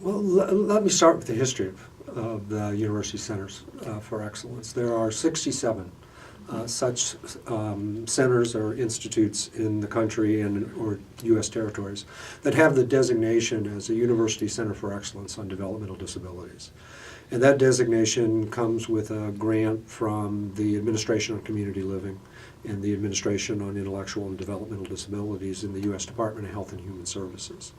Well, let me start with the history of the University Centers for Excellence. There are 67 such centers or institutes in the country and or U.S. territories that have the designation as a University Center for Excellence on Developmental Disabilities. And that designation comes with a grant from the Administration on Community Living and the Administration on Intellectual and Developmental Disabilities in the U.S. Department of Health and Human Services.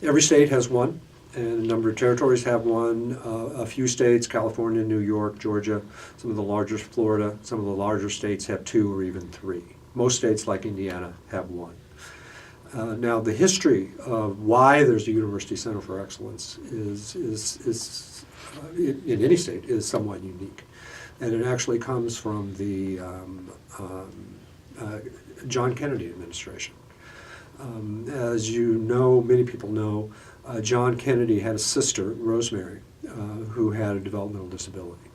Every state has one, and a number of territories have one. A few states, California, New York, Georgia, some of the larger, Florida, some of the larger states have two or even three. Most states, like Indiana, have one. Now, the history of why there's a University Center for Excellence is in any state is somewhat unique. And it actually comes from the John Kennedy administration. As you know, many people know, John Kennedy had a sister, Rosemary, who had a developmental disability.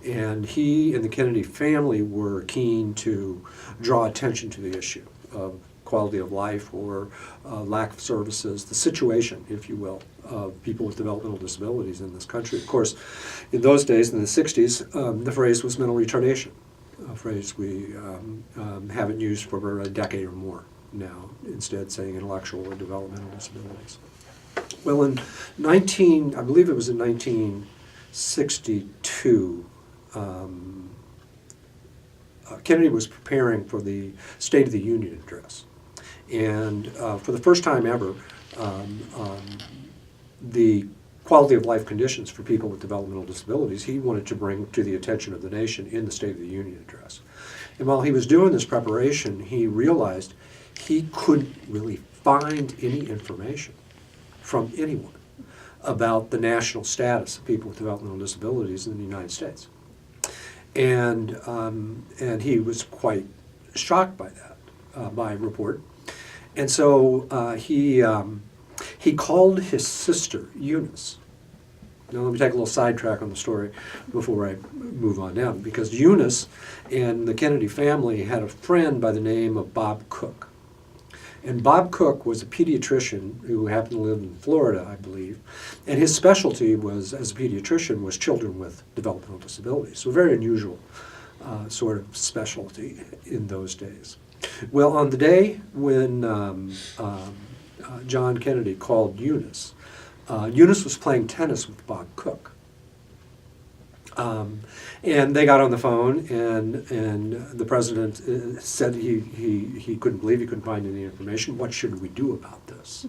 And he and the Kennedy family were keen to draw attention to the issue of quality of life or lack of services, the situation, if you will, of people with developmental disabilities in this country. Of course, in those days, in the 60s, the phrase was mental retardation, a phrase we haven't used for a decade or more now, instead saying intellectual or developmental disabilities. Well, I believe it was in 1962, Kennedy was preparing for the State of the Union address. And for the first time ever, the quality of life conditions for people with developmental disabilities he wanted to bring to the attention of the nation in the State of the Union address. And while he was doing this preparation, he realized he couldn't really find any information from anyone about the national status of people with developmental disabilities in the United States. And he was quite shocked by that, by report. And so he called his sister, Eunice. Now let me take a little sidetrack on the story before I move on down, because Eunice and the Kennedy family had a friend by the name of Bob Cook. And Bob Cook was a pediatrician who happened to live in Florida, I believe, and his specialty was, as a pediatrician, was children with developmental disabilities. So a very unusual sort of specialty in those days. Well, on the day when John Kennedy called Eunice, Eunice was playing tennis with Bob Cook. And they got on the phone, and the president said he couldn't believe he couldn't find any information. What should we do about this?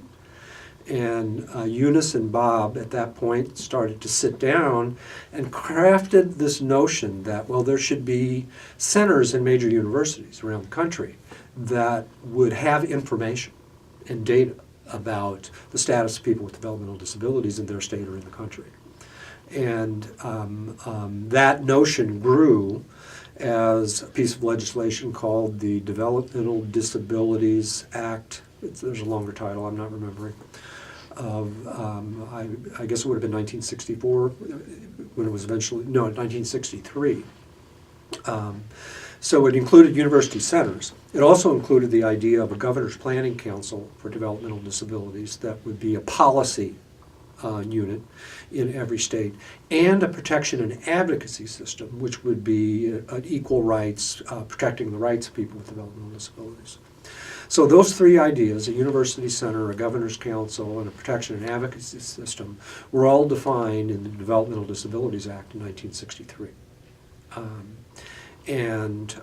And Eunice and Bob at that point started to sit down and crafted this notion that, well, there should be centers in major universities around the country that would have information and data about the status of people with developmental disabilities in their state or in the country. And that notion grew as a piece of legislation called the Developmental Disabilities Act. There's a longer title, I'm not remembering. I guess it would have been 1964 when it was eventually, no, 1963. So it included university centers. It also included the idea of a governor's planning council for developmental disabilities that would be a policy unit in every state, and a protection and advocacy system, which would be an equal rights, protecting the rights of people with developmental disabilities. So those three ideas, a university center, a governor's council, and a protection and advocacy system, were all defined in the Developmental Disabilities Act in 1963. It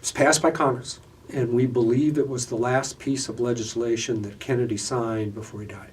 was passed by Congress, and we believe it was the last piece of legislation that Kennedy signed before he died.